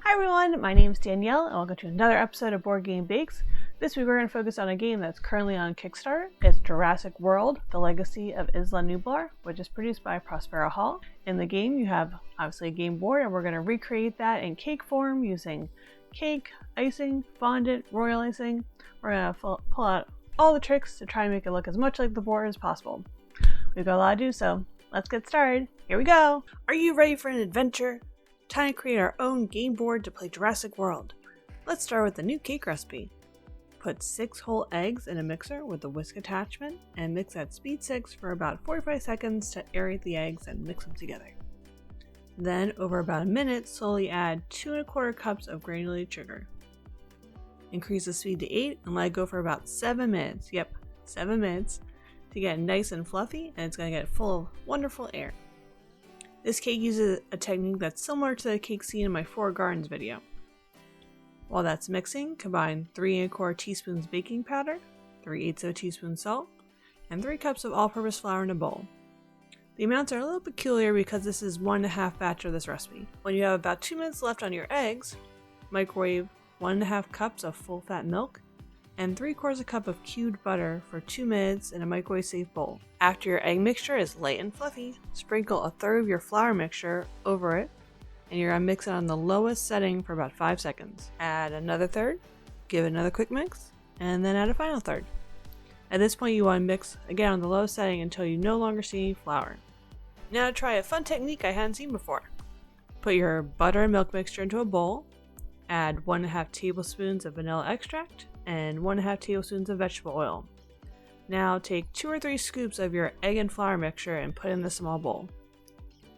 Hi everyone, my name is Danielle and welcome to another episode of Board Game Bakes. This week we're going to focus on a game that's currently on Kickstarter. It's Jurassic World, The Legacy of Isla Nublar, which is produced by Prospero Hall. In the game you have obviously a game board, and we're going to recreate that in cake form using cake, icing, fondant, royal icing. We're going to pull out all the tricks to try and make it look as much like the board as possible. We've got a lot to do, so let's get started. Here we go! Are you ready for an adventure? Time to create our own game board to play Jurassic World. Let's start with the new cake recipe. Put 6 whole eggs in a mixer with the whisk attachment and mix at speed 6 for about 45 seconds to aerate the eggs and mix them together. Then, over about a minute, slowly add 2 1/4 cups of granulated sugar. Increase the speed to 8 and let it go for about 7 minutes. Yep, 7 minutes to get nice and fluffy, and it's going to get full of wonderful air. This cake uses a technique that's similar to the cake seen in my 4 Gardens video. While that's mixing, combine 3 1/4 teaspoons baking powder, 3/8 of a teaspoon salt, and 3 cups of all-purpose flour in a bowl. The amounts are a little peculiar because this is 1 1/2 batch of this recipe. When you have about 2 minutes left on your eggs, microwave 1 1/2 cups of full-fat milk and 3/4 cup of cubed butter for 2 minutes in a microwave-safe bowl. After your egg mixture is light and fluffy, sprinkle 1/3 of your flour mixture over it, and you're going to mix it on the lowest setting for about 5 seconds. Add another 1/3, give it another quick mix, and then add a final 1/3. At this point you want to mix again on the lowest setting until you no longer see any flour. Now try a fun technique I hadn't seen before. Put your butter and milk mixture into a bowl, add 1 1/2 tablespoons of vanilla extract, and 1 1/2 tablespoons of vegetable oil. Now take 2 or 3 scoops of your egg and flour mixture and put in the small bowl.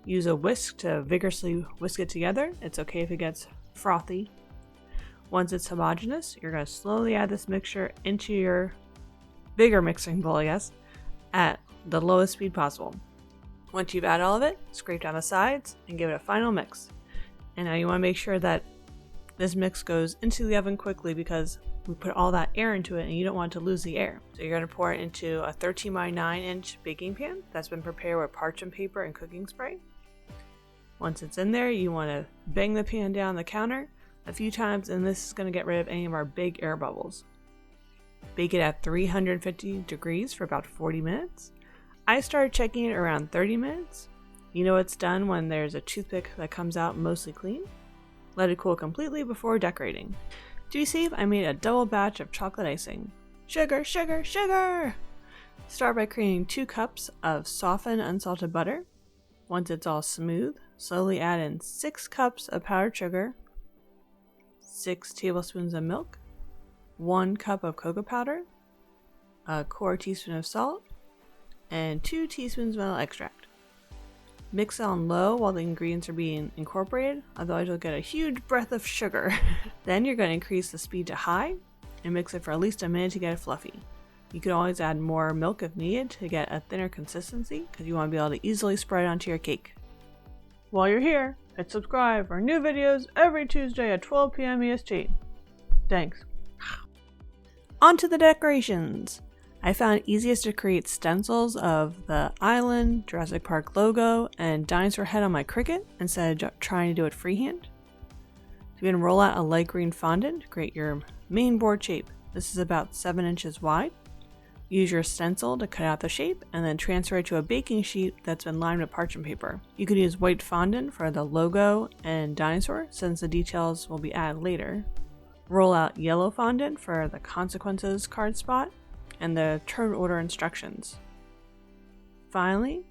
Use a whisk to vigorously whisk it together. It's okay if it gets frothy. Once it's homogeneous, you're going to slowly add this mixture into your bigger mixing bowl, at the lowest speed possible. Once you've added all of it, scrape down the sides and give it a final mix. And now you want to make sure that this mix goes into the oven quickly because we put all that air into it and you don't want to lose the air. So you're going to pour it into a 13 by 9 inch baking pan that's been prepared with parchment paper and cooking spray. Once it's in there, you want to bang the pan down the counter a few times, and this is going to get rid of any of our big air bubbles. Bake it at 350 degrees for about 40 minutes. I started checking it around 30 minutes. You know it's done when there's a toothpick that comes out mostly clean. Let it cool completely before decorating. To be safe, I made a double batch of chocolate icing. Sugar, sugar, sugar! Start by creating 2 cups of softened unsalted butter. Once it's all smooth, slowly add in 6 cups of powdered sugar, 6 tablespoons of milk, 1 cup of cocoa powder, a 1/4 teaspoon of salt, and 2 teaspoons of vanilla extract. Mix on low while the ingredients are being incorporated, otherwise you'll get a huge breath of sugar. Then you're going to increase the speed to high and mix it for at least a minute to get it fluffy. You can always add more milk if needed to get a thinner consistency because you want to be able to easily spread it onto your cake. While you're here, hit subscribe for new videos every Tuesday at 12 p.m. EST. Thanks. On to the decorations. I found it easiest to create stencils of the island, Jurassic Park logo, and dinosaur head on my Cricut instead of trying to do it freehand. So you're going to roll out a light green fondant to create your main board shape. This is about 7 inches wide. Use your stencil to cut out the shape and then transfer it to a baking sheet that's been lined with parchment paper. You could use white fondant for the logo and dinosaur since the details will be added later. Roll out yellow fondant for the consequences card spot and the turn order instructions. Finally,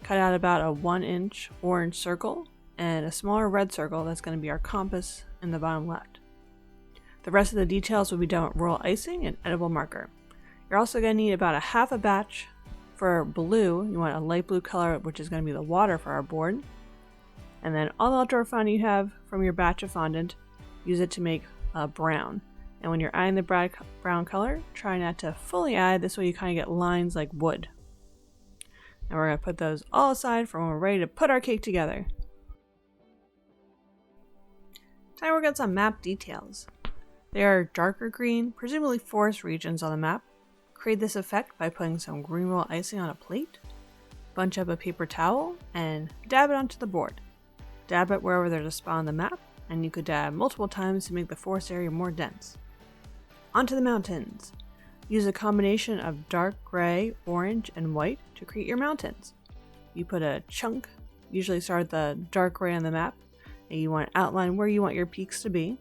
cut out about a 1-inch orange circle and a smaller red circle that's going to be our compass in the bottom left. The rest of the details will be done with royal icing and edible marker. You're also going to need about a half a batch for blue. You want a light blue color, which is going to be the water for our board. And then all the outdoor fondant you have from your batch of fondant, use it to make brown. And when you're adding the brown color, try not to fully add, this way you kind of get lines like wood. And we're going to put those all aside for when we're ready to put our cake together. Time to work out some map details. There are darker green, presumably forest regions on the map. Create this effect by putting some green royal icing on a plate. Bunch up a paper towel and dab it onto the board. Dab it wherever there's a spot on the map and you could dab multiple times to make the forest area more dense. Onto the mountains. Use a combination of dark gray, orange, and white to create your mountains. You put a chunk, usually start at the dark gray on the map, and you want to outline where you want your peaks to be,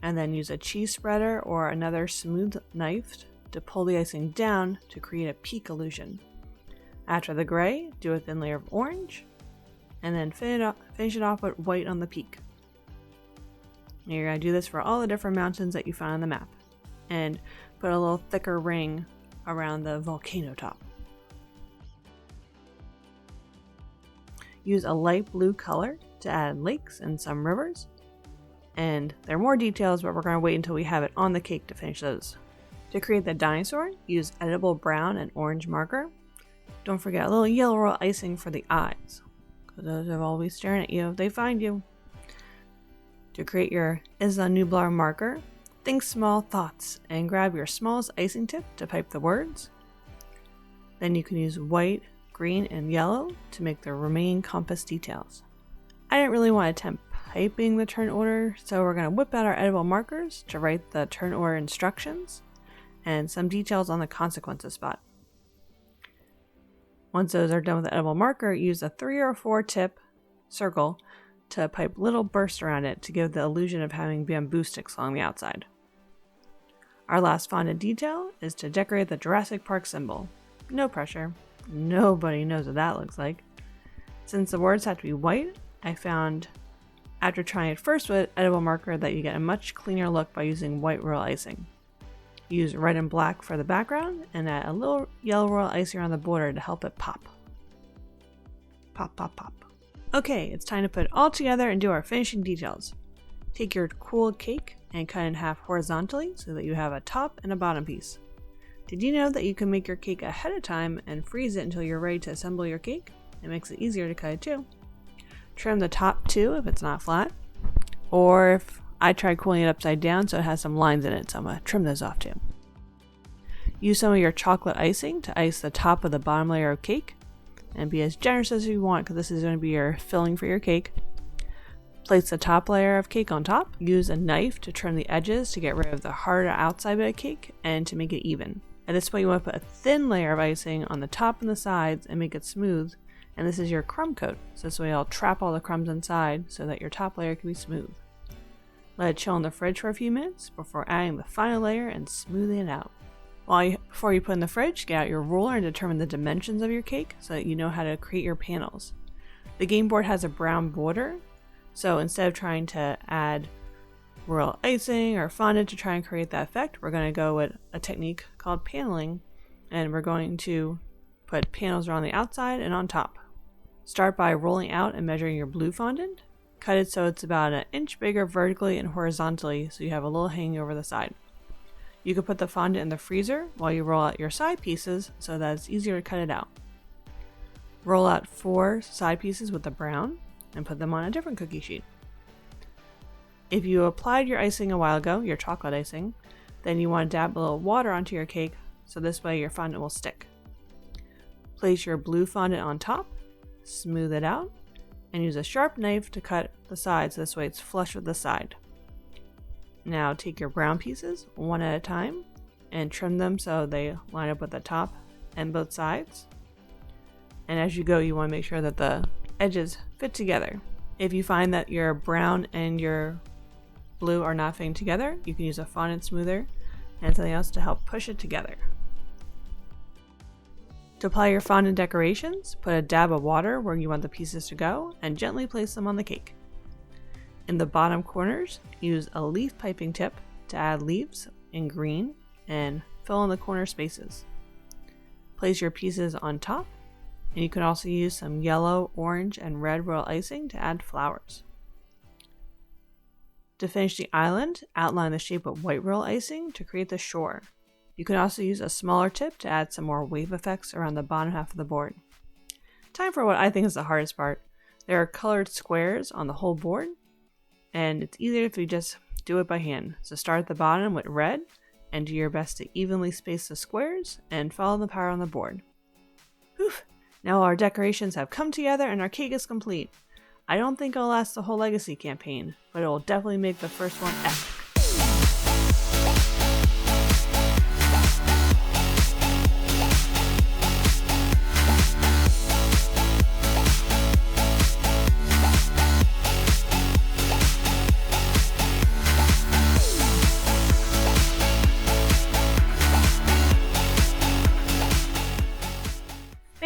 and then use a cheese spreader or another smooth knife to pull the icing down to create a peak illusion. After the gray, do a thin layer of orange, and then finish it off with white on the peak. And you're going to do this for all the different mountains that you find on the map, and put a little thicker ring around the volcano top. Use a light blue color to add lakes and some rivers, and there are more details, but we're going to wait until we have it on the cake to finish those. To create the dinosaur, use edible brown and orange marker. Don't forget a little yellow royal icing for the eyes, because those are always staring at you if they find you. To create your Isla Nublar marker, think small thoughts and grab your smallest icing tip to pipe the words. Then you can use white, green, and yellow to make the remaining compass details. I didn't really want to attempt piping the turn order, so we're going to whip out our edible markers to write the turn order instructions and some details on the consequences spot. Once those are done with the edible marker, use a 3 or 4 tip circle to pipe little bursts around it to give the illusion of having bamboo sticks along the outside. Our last fondant detail is to decorate the Jurassic Park symbol. No pressure. Nobody knows what that looks like. Since the words have to be white, I found after trying it first with edible marker that you get a much cleaner look by using white royal icing. Use red and black for the background and add a little yellow royal icing around the border to help it pop. Pop, pop, pop. Okay, it's time to put it all together and do our finishing details. Take your cool cake and cut it in half horizontally so that you have a top and a bottom piece. Did you know that you can make your cake ahead of time and freeze it until you're ready to assemble your cake? It makes it easier to cut it too. Trim the top too if it's not flat, or if I tried cooling it upside down so it has some lines in it, so I'm going to trim those off too. Use some of your chocolate icing to ice the top of the bottom layer of cake, and be as generous as you want because this is going to be your filling for your cake. Place the top layer of cake on top. Use a knife to trim the edges to get rid of the harder outside bit of cake and to make it even. At this point you want to put a thin layer of icing on the top and the sides and make it smooth, and this is your crumb coat, so this way it'll trap all the crumbs inside so that your top layer can be smooth. Let it chill in the fridge for a few minutes before adding the final layer and smoothing it out. Before you put in the fridge, get out your ruler and determine the dimensions of your cake so that you know how to create your panels. The game board has a brown border, so instead of trying to add royal icing or fondant to try and create that effect, we're going to go with a technique called paneling, and we're going to put panels around the outside and on top. Start by rolling out and measuring your blue fondant. Cut it so it's about an inch bigger vertically and horizontally so you have a little hanging over the side. You can put the fondant in the freezer while you roll out your side pieces so that it's easier to cut it out. Roll out 4 side pieces with the brown and put them on a different cookie sheet. If you applied your icing a while ago, your chocolate icing, then you want to dab a little water onto your cake so this way your fondant will stick. Place your blue fondant on top, smooth it out, and use a sharp knife to cut the sides this way it's flush with the side. Now take your brown pieces one at a time and trim them so they line up with the top and both sides. And as you go, you want to make sure that the edges fit together. If you find that your brown and your blue are not fitting together, you can use a fondant smoother and something else to help push it together. To apply your fondant decorations, put a dab of water where you want the pieces to go and gently place them on the cake. In the bottom corners, use a leaf piping tip to add leaves in green and fill in the corner spaces. Place your pieces on top, and you can also use some yellow, orange, and red royal icing to add flowers. To finish the island, outline the shape with white royal icing to create the shore. You can also use a smaller tip to add some more wave effects around the bottom half of the board. Time for what I think is the hardest part. There are colored squares on the whole board, and it's easier if you just do it by hand. So start at the bottom with red and do your best to evenly space the squares and follow the power on the board. Whew! Now our decorations have come together and our cake is complete. I don't think it'll last the whole Legacy campaign, but it will definitely make the first one epic.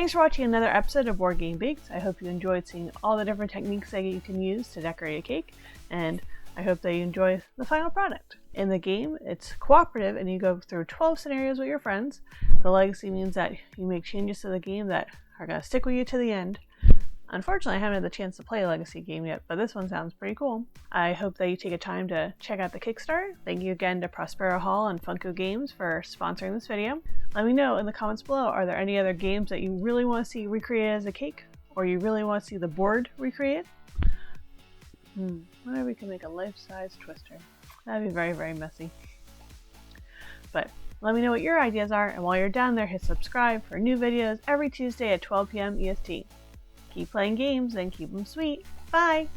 Thanks for watching another episode of Board Game Bakes. I hope you enjoyed seeing all the different techniques that you can use to decorate a cake, and I hope that you enjoy the final product. In the game, it's cooperative and you go through 12 scenarios with your friends. The Legacy means that you make changes to the game that are going to stick with you to the end. Unfortunately, I haven't had the chance to play a Legacy game yet, but this one sounds pretty cool. I hope that you take a time to check out the Kickstarter. Thank you again to Prospero Hall and Funko Games for sponsoring this video. Let me know in the comments below, are there any other games that you really want to see recreated as a cake? Or you really want to see the board recreated? Wonder if we can make a life-size twister. That'd be very, very messy. But let me know what your ideas are, and while you're down there, hit subscribe for new videos every Tuesday at 12 p.m. EST. Keep playing games and keep them sweet. Bye!